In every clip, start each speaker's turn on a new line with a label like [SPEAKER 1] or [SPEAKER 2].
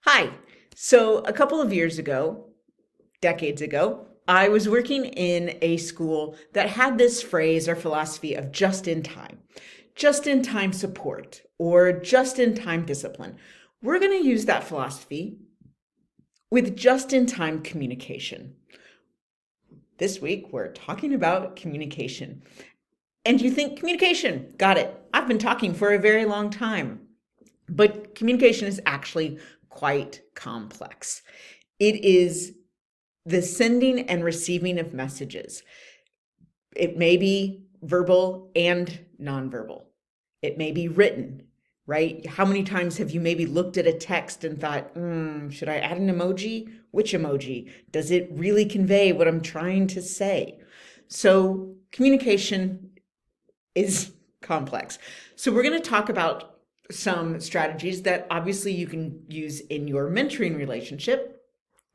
[SPEAKER 1] Hi. So a couple of years ago, decades ago, I was working in a school that had this phrase or philosophy of just in time support, or just in time discipline. We're going to use that philosophy with just in time communication. This week, we're talking about communication. And you think communication, got it. I've been talking for a very long time. But communication is actually quite complex. It is the sending and receiving of messages. It may be verbal and nonverbal. It may be written, right? How many times have you maybe looked at a text and thought, should I add an emoji? Which emoji? Does it really convey what I'm trying to say? So communication is complex. So we're going to talk about some strategies that obviously you can use in your mentoring relationship,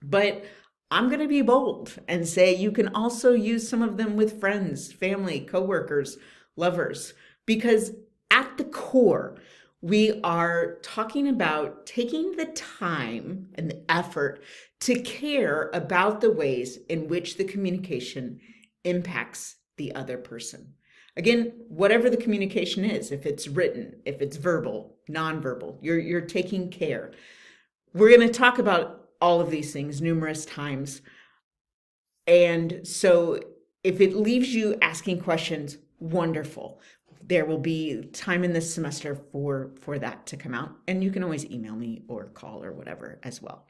[SPEAKER 1] but I'm going to be bold and say you can also use some of them with friends, family, coworkers, lovers, because at the core, we are talking about taking the time and the effort to care about the ways in which the communication impacts the other person. Again, whatever the communication is, if it's written, if it's verbal, nonverbal, you're taking care. We're going to talk about all of these things numerous times. And so if it leaves you asking questions, wonderful. There will be time in this semester for that to come out. And you can always email me or call or whatever as well.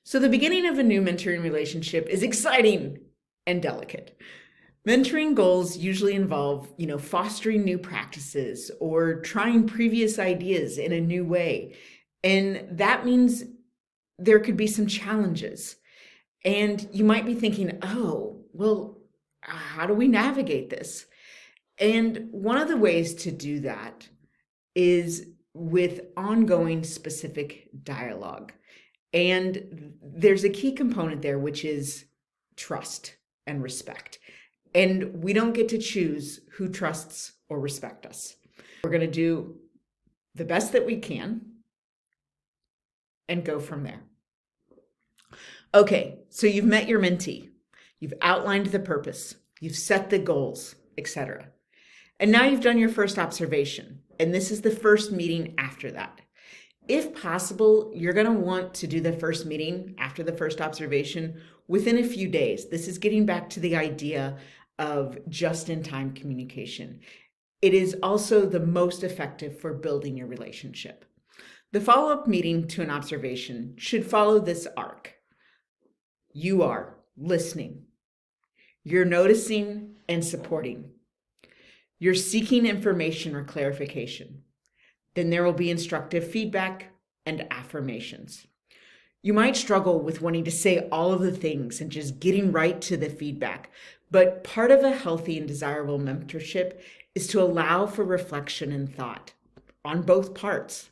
[SPEAKER 1] So the beginning of a new mentoring relationship is exciting and delicate. Mentoring goals usually involve, fostering new practices or trying previous ideas in a new way. And that means there could be some challenges. And you might be thinking, oh, well, how do we navigate this? And one of the ways to do that is with ongoing specific dialogue. And there's a key component there, which is trust and respect. And we don't get to choose who trusts or respects us. We're going to do the best that we can and go from there. Okay, so you've met your mentee, you've outlined the purpose, you've set the goals, etc. And now you've done your first observation, and this is the first meeting after that. If possible, you're going to want to do the first meeting after the first observation within a few days. This is getting back to the idea of just-in-time communication. It is also the most effective for building your relationship. The follow-up meeting to an observation should follow this arc. You are listening. You're noticing and supporting. You're seeking information or clarification. Then there will be instructive feedback and affirmations. You might struggle with wanting to say all of the things and just getting right to the feedback, but part of a healthy and desirable mentorship is to allow for reflection and thought on both parts.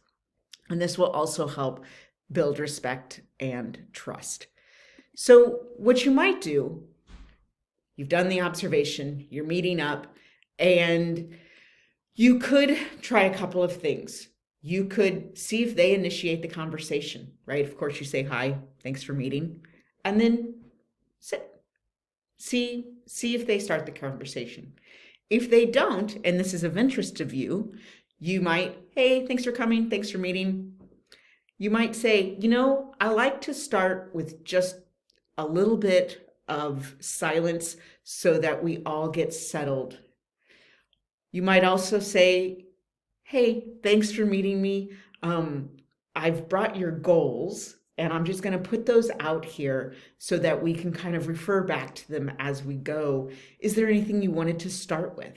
[SPEAKER 1] And this will also help build respect and trust. So what you might do, you've done the observation, you're meeting up, and you could try a couple of things. You could see if they initiate the conversation, right? Of course, you say, hi, thanks for meeting, and then sit. See if they start the conversation. If they don't, and this is of interest to you, you might, hey, thanks for coming, thanks for meeting. You might say, I like to start with just a little bit of silence so that we all get settled. You might also say, hey, thanks for meeting me. I've brought your goals and I'm just going to put those out here so that we can kind of refer back to them as we go. Is there anything you wanted to start with?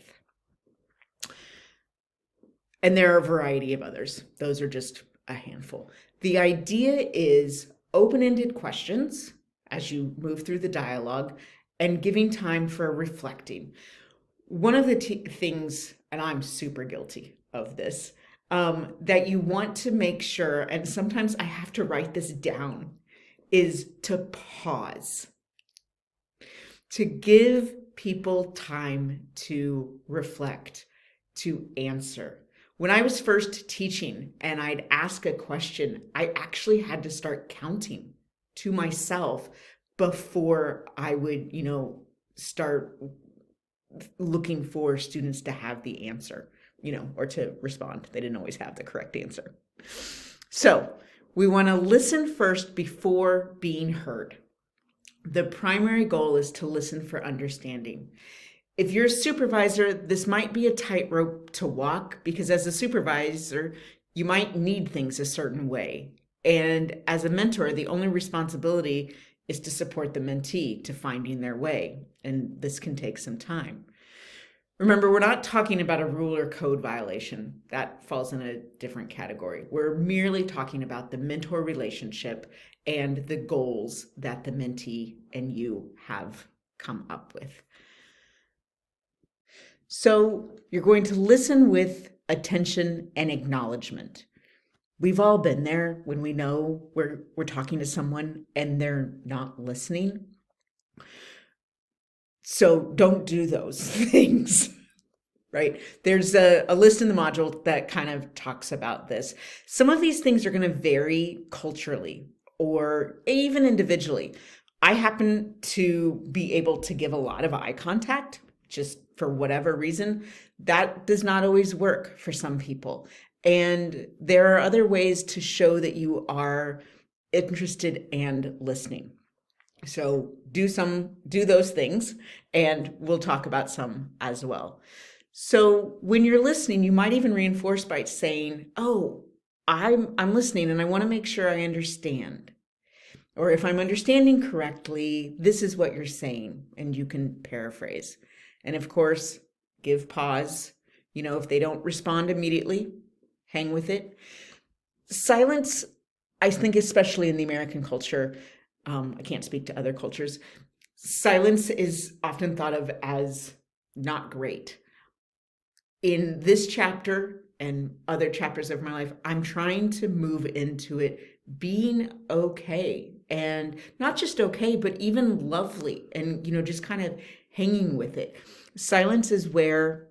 [SPEAKER 1] And there are a variety of others. Those are just a handful. The idea is open-ended questions as you move through the dialogue and giving time for reflecting. One of the things, and I'm super guilty of this, that you want to make sure, and sometimes I have to write this down, is to pause, to give people time to reflect, to answer. When I was first teaching and I'd ask a question, I actually had to start counting to myself before I would, start looking for students to have the answer, or to respond. They didn't always have the correct answer. So we want to listen first before being heard. The primary goal is to listen for understanding. If you're a supervisor, this might be a tightrope to walk, because as a supervisor, you might need things a certain way. And as a mentor, the only responsibility is to support the mentee to finding their way. And this can take some time. Remember, we're not talking about a rule or code violation. That falls in a different category. We're merely talking about the mentor relationship and the goals that the mentee and you have come up with. So you're going to listen with attention and acknowledgement. We've all been there when we know we're talking to someone and they're not listening. So don't do those things, right? There's a list in the module that kind of talks about this. Some of these things are going to vary culturally or even individually. I happen to be able to give a lot of eye contact just for whatever reason. That does not always work for some people. And there are other ways to show that you are interested and listening. So do those things, and we'll talk about some as well. So when you're listening, you might even reinforce by saying, "Oh, I'm listening and I want to make sure I understand." Or if I'm understanding correctly, this is what you're saying, and you can paraphrase. And of course, give pause. If they don't respond immediately, hang with it. Silence, I think, especially in the American culture, I can't speak to other cultures. Silence is often thought of as not great. In this chapter and other chapters of my life, I'm trying to move into it being okay, and not just okay, but even lovely, and just kind of hanging with it. Silence is where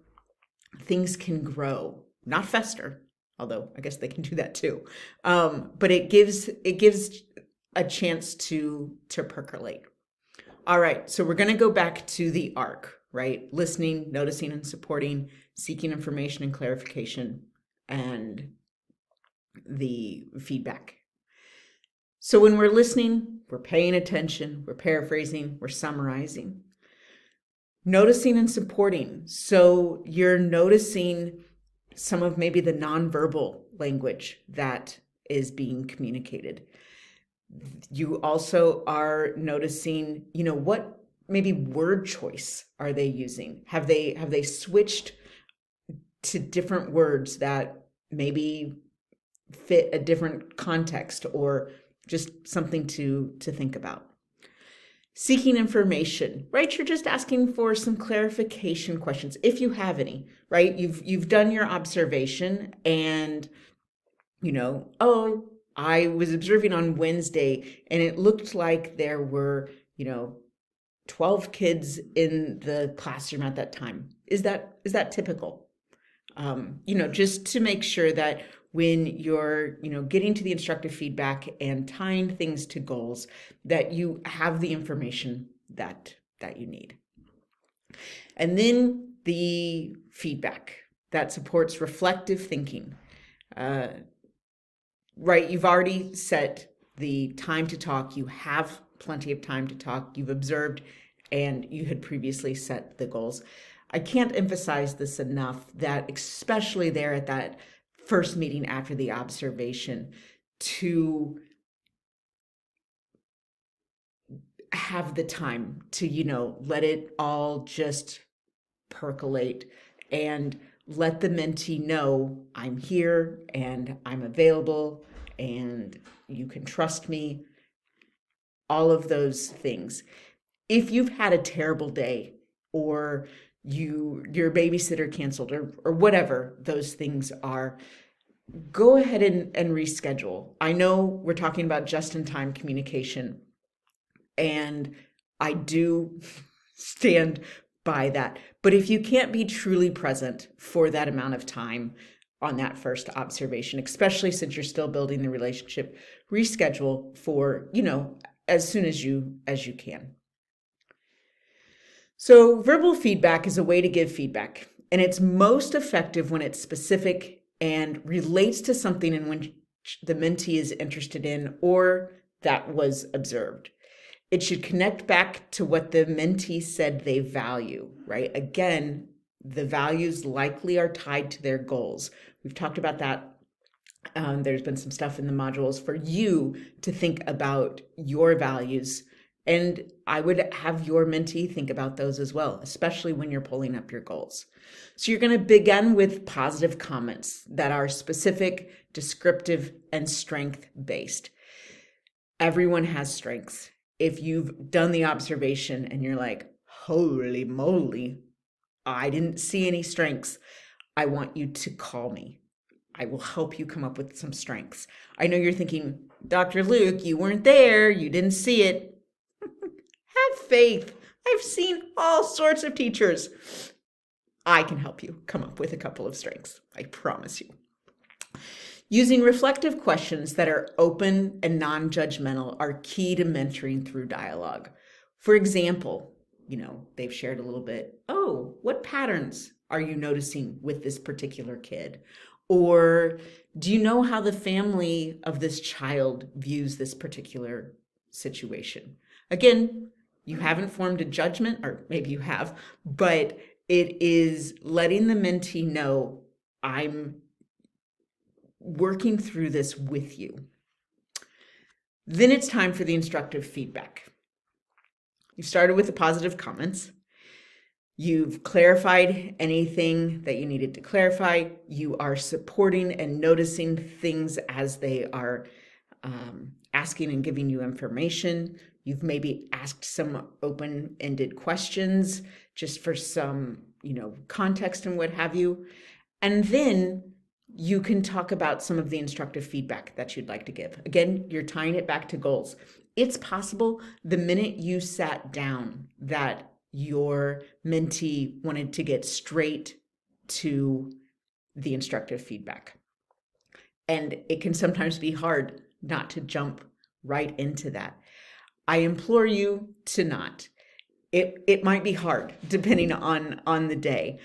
[SPEAKER 1] things can grow, not fester, although I guess they can do that too. But it gives a chance to percolate. All right, so we're going to go back to the arc, right? Listening, noticing and supporting, seeking information and clarification, and the feedback. So when we're listening, we're paying attention, we're paraphrasing, we're summarizing. Noticing and supporting. So you're noticing some of maybe the nonverbal language that is being communicated. You also are noticing, what maybe word choice are they using? Have they switched to different words that maybe fit a different context, or just something to think about? Seeking information, right? You're just asking for some clarification questions, if you have any, right? You've done your observation, and oh, I was observing on Wednesday and it looked like there were 12 kids in the classroom at that time. Is that typical? Just to make sure that when you're, getting to the instructive feedback and tying things to goals, that you have the information that you need. And then the feedback that supports reflective thinking. Right, you've already set the time to talk. You have plenty of time to talk. You've observed, and you had previously set the goals. I can't emphasize this enough, that especially there at that first meeting after the observation, to have the time to, let it all just percolate, and let the mentee know I'm here and I'm available and you can trust me. All of those things. If you've had a terrible day, or your babysitter canceled, or whatever those things are, go ahead and reschedule. I know we're talking about just-in-time communication, and I do stand by that. But if you can't be truly present for that amount of time, on that first observation, especially since you're still building the relationship. Reschedule for, as soon as you can. So verbal feedback is a way to give feedback, and it's most effective when it's specific and relates to something in which the mentee is interested in or that was observed. It should connect back to what the mentee said they value, right? Again, the values likely are tied to their goals. We've talked about that. There's been some stuff in the modules for you to think about your values. And I would have your mentee think about those as well, especially when you're pulling up your goals. So you're going to begin with positive comments that are specific, descriptive, and strength-based. Everyone has strengths. If you've done the observation and you're like, holy moly, I didn't see any strengths, I want you to call me. I will help you come up with some strengths. I know you're thinking, Dr. Luke, you weren't there, you didn't see it. Have faith. I've seen all sorts of teachers. I can help you come up with a couple of strengths. I promise you. Using reflective questions that are open and non-judgmental are key to mentoring through dialogue. For example, they've shared a little bit, oh, what patterns are you noticing with this particular kid? Or do you know how the family of this child views this particular situation? Again, you haven't formed a judgment, or maybe you have, but it is letting the mentee know, I'm working through this with you. Then it's time for the instructive feedback. You started with the positive comments. You've clarified anything that you needed to clarify. You are supporting and noticing things as they are asking and giving you information. You've maybe asked some open-ended questions just for some, context and what have you. And then you can talk about some of the instructive feedback that you'd like to give. Again, you're tying it back to goals. It's possible the minute you sat down that your mentee wanted to get straight to the instructive feedback. And it can sometimes be hard not to jump right into that. I implore you to not. It might be hard depending on the day,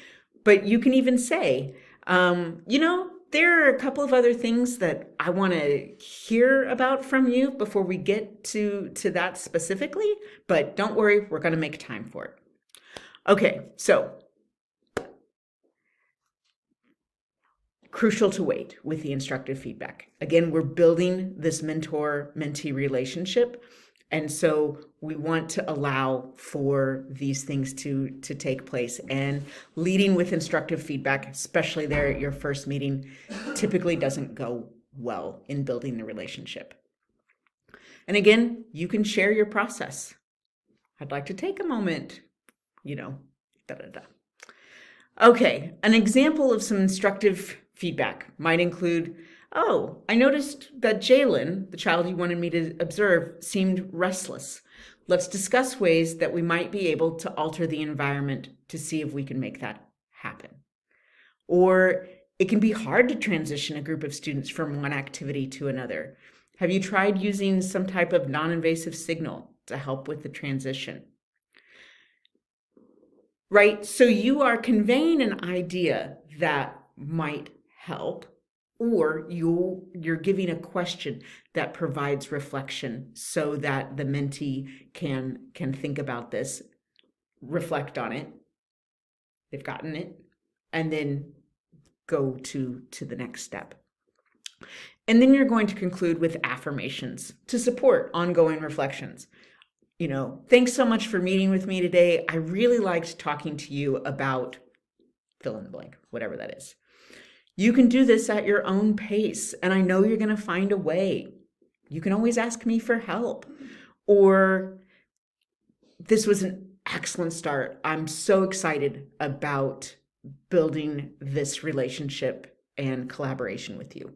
[SPEAKER 1] but you can even say, there are a couple of other things that I want to hear about from you before we get to that specifically, but don't worry, we're going to make time for it. Okay, so crucial to wait with the instructive feedback. Again, we're building this mentor-mentee relationship, and so we want to allow for these things to take place. And leading with instructive feedback, especially there at your first meeting, typically doesn't go well in building the relationship. And again, you can share your process. I'd like to take a moment, Okay, an example of some instructive feedback might include, oh, I noticed that Jalen, the child you wanted me to observe, seemed restless. Let's discuss ways that we might be able to alter the environment to see if we can make that happen. Or it can be hard to transition a group of students from one activity to another. Have you tried using some type of non-invasive signal to help with the transition? Right? So you are conveying an idea that might help, or you're giving a question that provides reflection so that the mentee can think about this, reflect on it, they've gotten it, and then go to the next step. And then you're going to conclude with affirmations to support ongoing reflections. Thanks so much for meeting with me today. I really liked talking to you about fill in the blank, whatever that is. You can do this at your own pace, and I know you're going to find a way. You can always ask me for help. Or this was an excellent start. I'm so excited about building this relationship and collaboration with you.